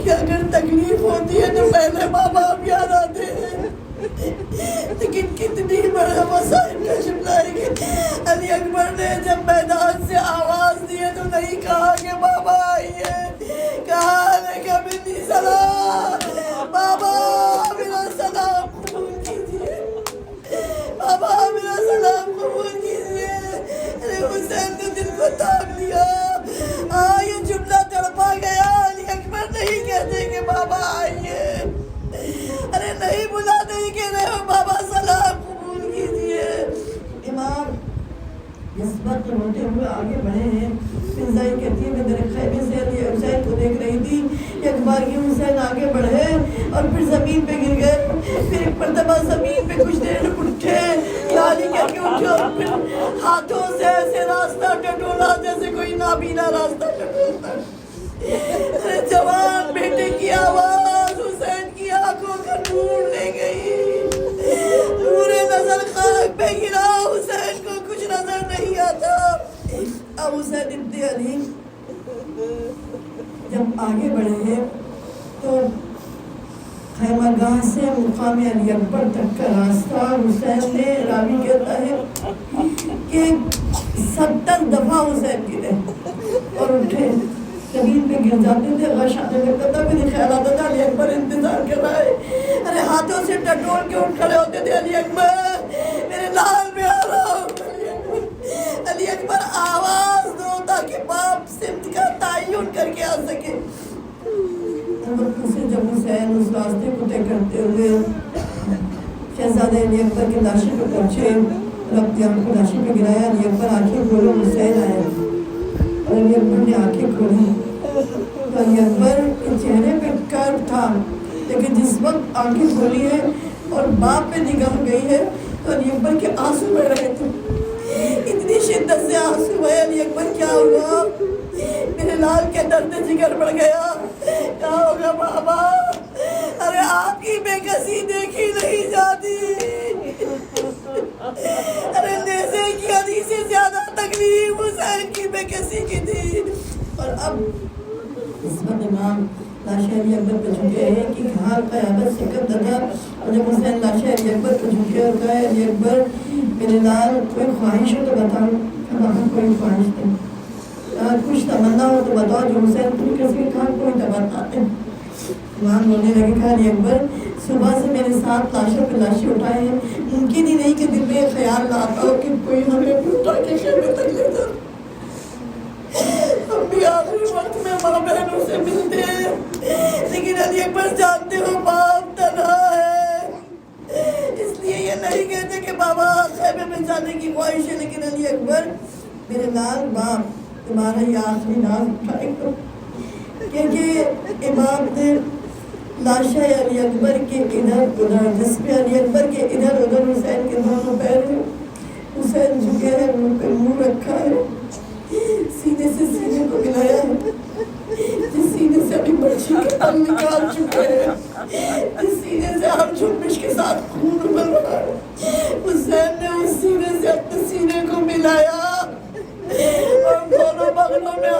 کہ اگر تکلیف ہوتی ہے تو پہلے ماں باپ یاد آتے ہیں، لیکن کتنی بڑا مسائل کا شملہ ہے کہ علی اکبر نے جب میدان سے آواز دی ہے تو نہیں کہا کہ بابا آئیے، کہا لیکن منی سلام، بابا میرا سلام قبول کیجیے، بابا میرا سلام قبول کیجیے۔ حسین نے دل کو تاپ لیا، یہ جملہ تڑپا گیا۔ علی اکبر نہیں کہتے کہ بابا آئیے، ارے نہیں بلاتے ہی کہہ رہے ہو بابا سلام قبول کیجیے۔ امام نسبت ہوتے ہوئے آگے بڑھے ہیں۔ فضائی کہتی ہے میں میرے خیمے سے علی حسین کو دیکھ رہی تھی، ایک بار کی حسین آگے بڑھے اور پھر زمین پہ گر گئے، پھر ایک مرتبہ زمین پہ کچھ دیر اٹھے، علی کہہ کے اٹھے اور پھر ہاتھوں سے ایسے راستہ ٹٹولا جیسے کوئی نابینا راستہ ٹٹولتا ہے۔ جوان بیٹے کی آواز حسین کی آنکھوں کا نور لے گئی، نور نظر خاک پہ گرا، حسین کو کچھ نظر نہیں آتا۔ اب حسین ابن علی جب آگے بڑھے ہیں تو خیمہ گاہ سے مقام علی اکبر تک کا راستہ حسین نے، راوی کہتا ہے کہ 70 دفعہ حسین گرے اور اٹھے، زمین پہ گر جاتے تھے، غش آنے لگتا تھا، پھر خیال آتا تھا علی اکبر انتظار کر رہا ہے، ارے ہاتھوں سے ٹٹول کے اٹھ کھڑے ہوتے تھے، علی اکبر میرے لال میں آ رہا ہوں، علی اکبر آواز دو تاکہ باپ سمت کا تعین کر کے آ سکے۔ جب حسین اس راستے کو طے کرتے ہوئے شہزادہ علی اکبر کے لاشے پہ پہنچے، اپنی آنکھ کو لاشے پہ گرایا، علی اکبر آنکھیں کھولو، حسین آیا اور علی اکبر نے آنکھیں کھولی تو علی اکبر کے چہرے پہ کرب تھا، لیکن جس وقت آنکھیں کھولی ہے اور باپ پہ نگاہ گئی ہے تو علی اکبر کے آنسو بہ رہے تھے، اتنی شدت سے آنسو بہے۔ علی اکبر کیا ہوا؟ میرے لال کے درد جگر بڑھ گیا، کیا ہوگا بابا؟ ارے آپ کی بے کسی دیکھی نہیں جاتی، ارے نیزے کی علی سے زیادہ تکلیف حسین کی بے کسی کی تھی۔ اور اب اس وقت امام لاشے علی اکبر پہ جھکے ہیں کہ کہاں قیامت سے کب تھا، اور جب حسین لاشے علی اکبر پہ جھکے اور کہا علی اکبر میرے لال کوئی خواہش ہو تو بتاؤ، کہا کوئی خواہش نہیں، کچھ تمنا ہو تو بتاؤ جو حسین تم کسی کہا کوئی تمنا نہیں۔ امام رونے لگے، کہا علی اکبر صبح سے میرے ساتھ لاشوں پہ لاشیں اٹھائے ہیں، ممکن ہی نہیں کہ دل میں خیال نہ آتا ہو کہ کوئی ہمیں اٹھا کے خیمے تک لے جائے، ہم بھی آخری وقت میں ماں بہنوں سے ملتے ہیں، لیکن علی اکبر جانتے ہو باپ تنہا ہے، اس لیے یہ نہیں کہتے کہ بابا خیمے میں جانے کی خواہش ہے، لیکن علی اکبر میرے لال باپ تمہارا یہ آخری ناز اٹھائے گا، کیونکہ امام نے لاشہ علی اکبر کے ادھر ادھر، جس پہ علی اکبر کے ادھر ادھر حسین کے دونوں پیر ہیں، حسین جھکے ہیں، منہ پہ منہ رکھا ہے، سینے سے سینے کو ملایا ہے، جس سینے سے ابھی بچی کے پل نکال چکے ہیں، جس سینے سے ہم جنبش کے ساتھ خون ابل رہا ہے، حسین نے اس سینے سے اپنے سینے کو ملایا اور دونوں بغلوں میں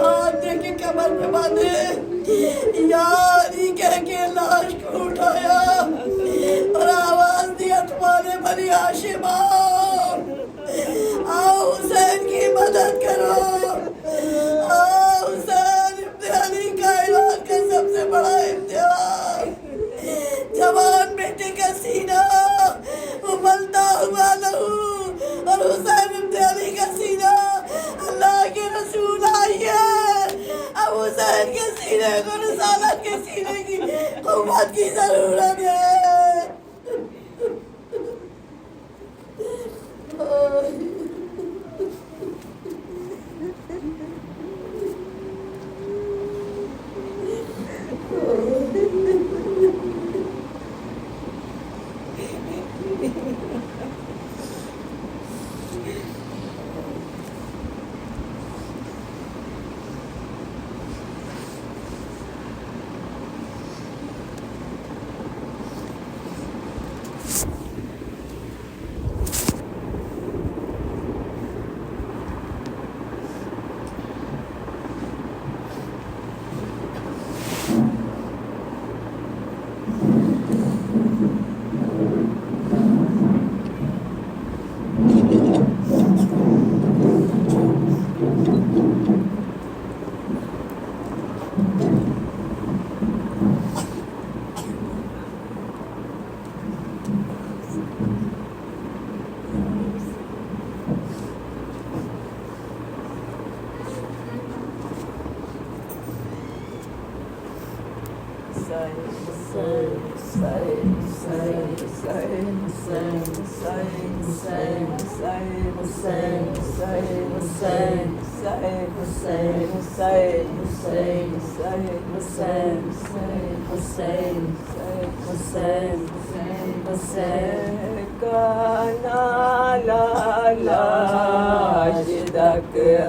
امت کی ضرورت ہے.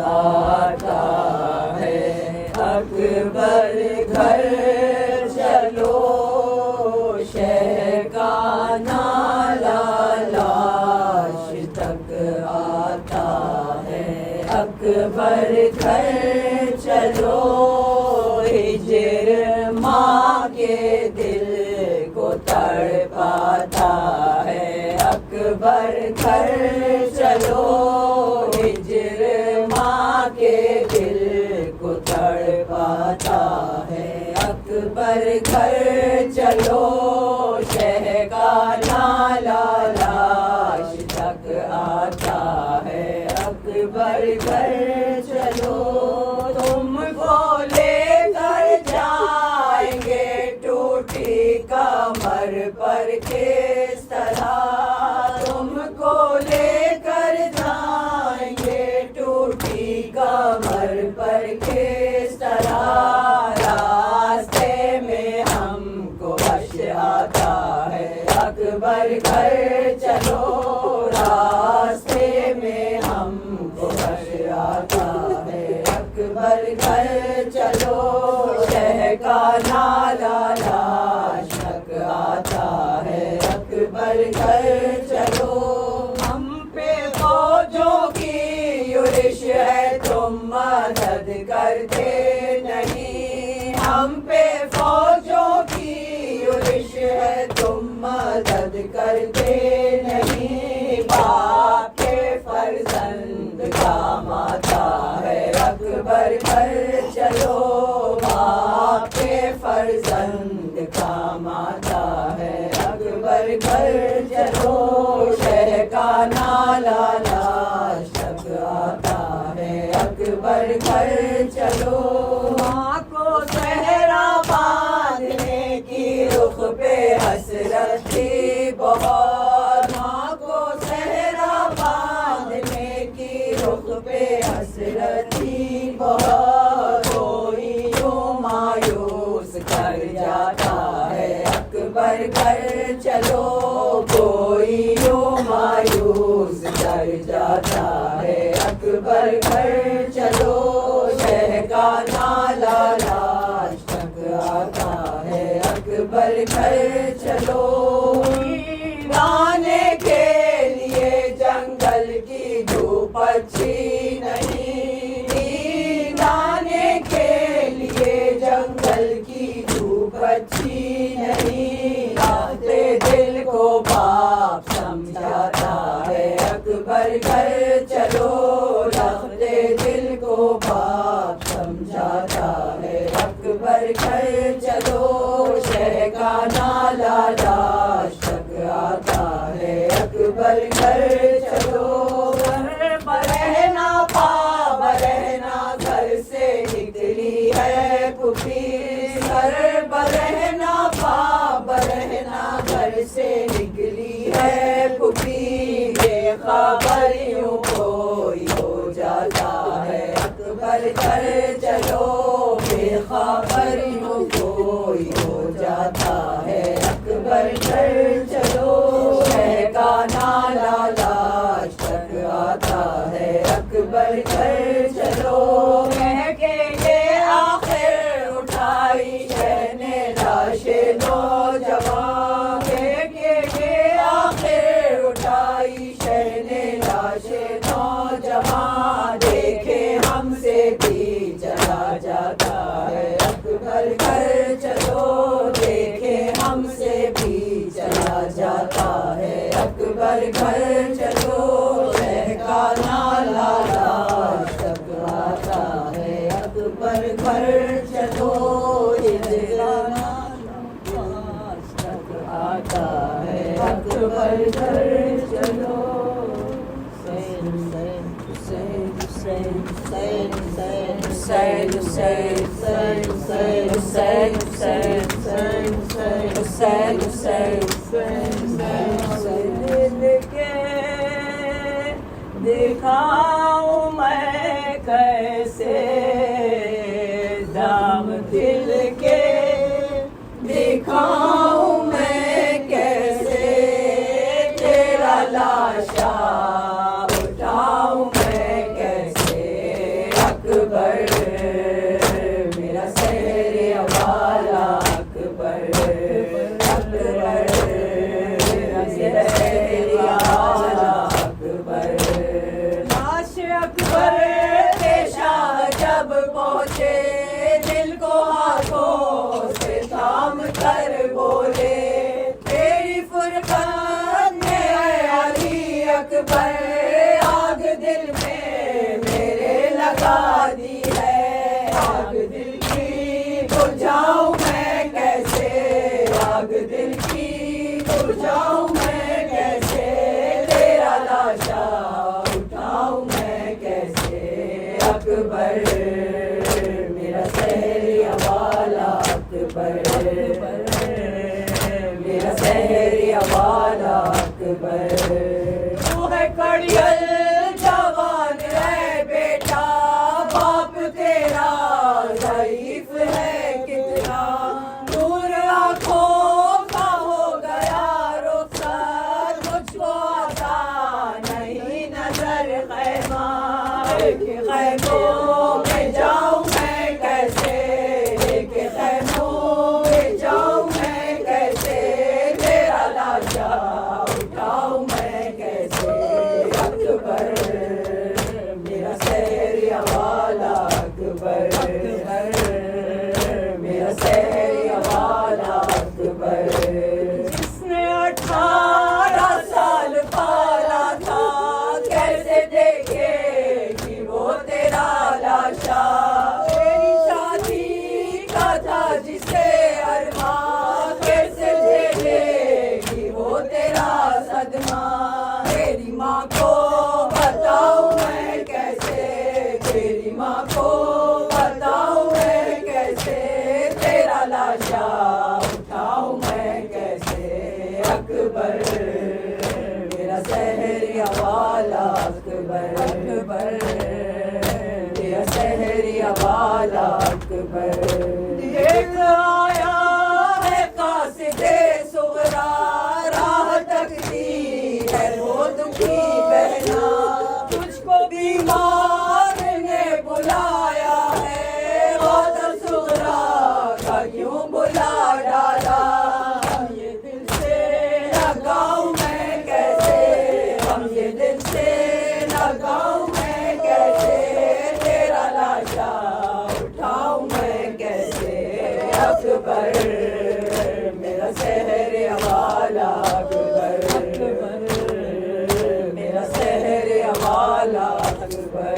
آتا ہے اکبر گھر چلو شہ کا نالا لاش تک آتا ہے اکبر گھر چلو ہجر ماں کے دل کو تڑپاتا ہے اکبر گھر چلو ہجر ماں کے دل کو تڑپاتا ہے اکبر گھر چلو شہ کا نالا لاش تک آتا ہے اکبر گھر چلو تم کو لے کر جائیں گے ٹوٹی کمر پر کس طرح تم کو لے کر جائیں گے ٹوٹی کمر پر کس طرح راستے میں ہم کو بش آتا ہے اکبر گھر چلو راستے میں ہم کو بش آتا ہے اکبر گھر چلو شہ کا نالا لاش تک آتا ہے اکبر گھر چلو ہم پہ فوجوں کی یورش ہے تم مدد کرتے نہیں ہم پہ فوجوں کی یورش ہے تم مدد کرتے نہیں باپ کے فرزند کام آتا ہے اکبر گھر چلو باپ کے فرزند کام آتا ہے اکبر گھر چلو شہ کا نالا لاش تک آتا ہے اکبر گھر چلو ماں کو صحرا باندھنے کی رخ پہ حسرت تھی بہت ماں کو صحرا باندھنے کی رخ پہ حسرت تھی بہت کوئی یوں مایوس کر جاتا ہے اکبر گھر چلو کوئی یوں مایوس کر جاتا ہے اکبر گھر چلو شہ کا نالا لاش تک آتا ہے اکبر گھر چلو لانے کے لیے جنگل کی دھوپ اچھی نہیں لانے کے لیے جنگل کی دھوپ اچھی نہیں آتے دل کو باپ سمجھاتا ہے اکبر گھر چلو رکھتے دل کو باپ سمجھاتا ہے اکبر گھر چلو شہ کا نالا لاش تک آتا ہے اکبر گھر چلو گھر برہنا پا برہنا گھر سے نکلی ہے پھوپھی گھر برہنا پا اکبر گھر چلو، شہ کا نالا لاش تک آتا ہے، اکبر گھر چلو، کہہ کے یہ آخر اٹھائی شہ نے لاش نوجوان، کہہ کے یہ آخر اٹھائی شہ نے لاش نوجوان، دیکھے ہم سے بھی چلا جاتا ہے، اکبر گھر چلو، دیکھے ہم سے بھی چلا جاتا ہے، اکبر گھر چلو، شہ کا نالا لاش تک آتا ہے، اکبر گھر چلو، ہجرا نالا لاش تک آتا ہے، اکبر گھر چلو، حسین حسین حسین حسین حسین حسین حسین حسین حسین حسین حسین حسین دل کے دکھاؤں میں کیسے دام، دل کے دکھاؤں میں کیسے تیرا لاشا اٹھاؤں میں کیسے، اکبر میرا سحر والا، اکبر اکبر میرا سحر والا، اکبر لاش اکبر پیشہ جب پہنچے، دل کو ہاتھوں سے تھام کر بولے، تیری فرقت میں اے علی اکبر، آگ دل میں میرے لگا دی ہے، آگ دل کی بجھاؤں میں کیسے، آگ دل کی بجھاؤں میں کیسے، تیرا لاشا اٹھاؤں میں کیسے، اکبر میرا سحر والا، اکبر میرا سحر والا، اکبر تو ہے کڑیل جوان ہے بیٹا، باپ تیرا ضعیف ہے کتنا، نور آنکھوں کا ہو گیا رخسار، مجھ کو آتا نہیں نظر خیمہ، ایک خیموں میں جاؤں میں کیسے، ایک خیموں میں جاؤں میں کیسے، تیرا لاشا اٹھاؤں میں کیسے، اکبر میرا سحر والا، اکبر میرا سحر والا، اکبر جس نے 18 سال پالا تھا، کیسے دیکھے کہ وہ تیرا لاشا، تیری شادی کا تھا جسے ارماں، کیسے جھیلے کہ وہ تیرا صدمہ، تیری ماں کو بتاؤں میں کیسے، تیری ماں کو بتاؤں میں کیسے، تیرا لاشا اٹھاؤں میں کیسے، اکبر میرا سحر والا، اکبر اکبر میرا سحر والا، اکبر دیکھ آیا ہے قاصد صغرا، راہ تکتی ہے وہ دکھی بہنا، تجھ کو بیمار نے بلایا ہے، غادر صغرا کا کیوں بلا ڈالا، یہ دل سے لگاؤں میں کیسے، ہم یہ دل سے لگاؤں میں کیسے، تیرا لاشا اٹھاؤں میں کیسے، اکبر میرا سحر والا، اکبر میرا سحر والا، اکبر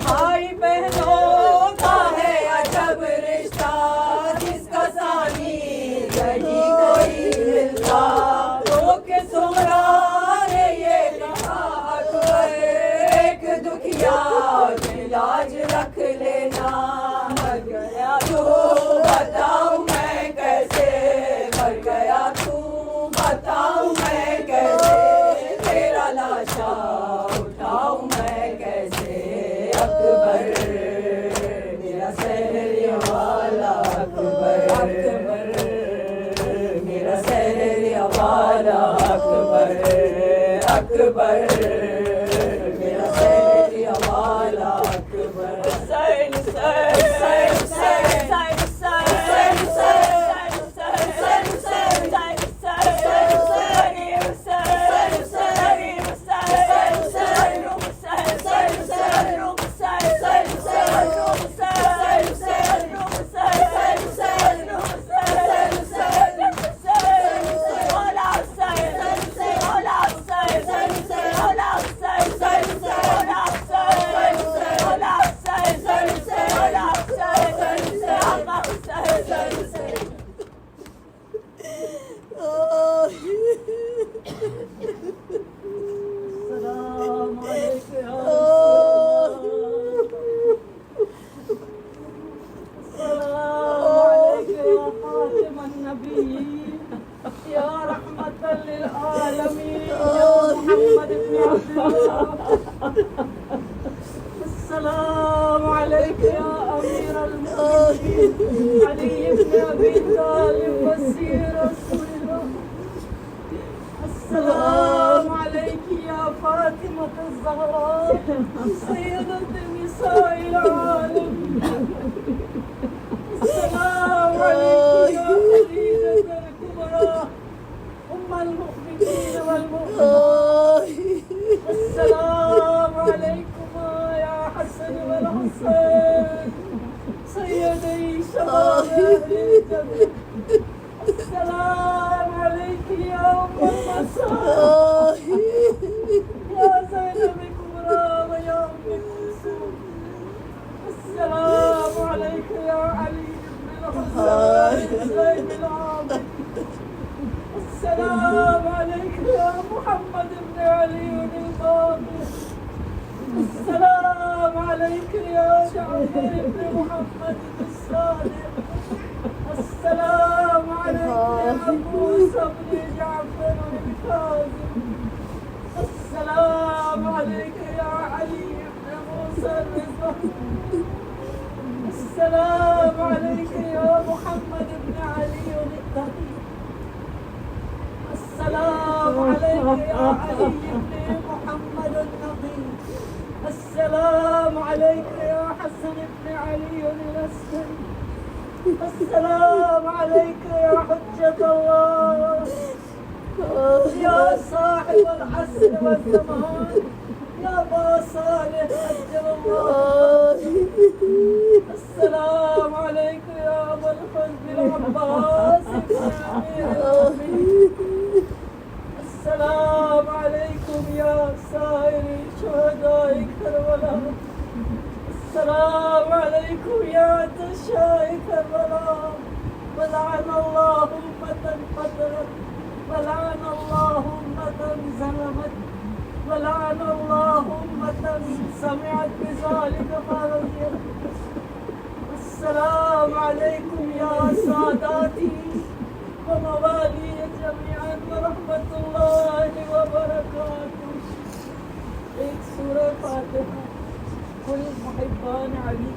بھائی بہنوں کا ہے عجب رشتہ، جس کا ثانی نہیں کوئی ملتا، تو کہ صغرا نے یہ کہا اکبر، ایک دکھیا کی لاج رکھ لینا، مر گیا تو بتاؤں میں کیسے، مر گیا تو بتاؤں میں کیسے، تیرا لاشا اٹھاؤں میں کیسے، اکبر میرا سحر والا، اکبر میرا سحر اکبر میرا سینٹی والا اکبر حسین حسین حسین حسین حسین حسین السلام عليك يا أمير المؤمنين علي بن أبي طالب وزير رسول الله. السلام عليك يا فاطمة الزهراء سيدة نساء العالم. السلام عليك يا خديجة الكبرى أم المؤمنين والمؤمنات. السلام عليكما يا حسن والحسين سيدي شباب أهل الجنة. السلام عليك يا أم المساء يا زينب الكبرى ويا أم كلثوم. السلام عليك يا علي بن الحسين زين العابدين. السلام عليك يا محمد بن علي الباقر. السلام عليك يا جعفر بن محمد الصادق. السلام عليك يا موسى بن جعفر الكاظم. السلام عليك يا علي بن موسى الرضا. السلام عليك يا محمد بن علي التقي. السلام عليك يا علي بن محمد النقي. السلام عليك يا حسن بن علي العسكري. السلام عليك يا حجة الله يا صاحب العصر والزمان يا أبا صالح أجل الله. السلام عليك يا أبا الفضل العباس بن أمير المؤمنين. السلام عليكم يا سائر شهداء كربلاء. السلام عليكم يا عشاق كربلاء. ولعن الله أمة قتلت ولعن الله أمة ظلمت ولعن الله أمة سمعت بذلك فرضيت. السلام عليكم يا ساداتي وموالي جميعا ورحمة الله وبركاته. ایک سورہ فاتحہ کل محبان علی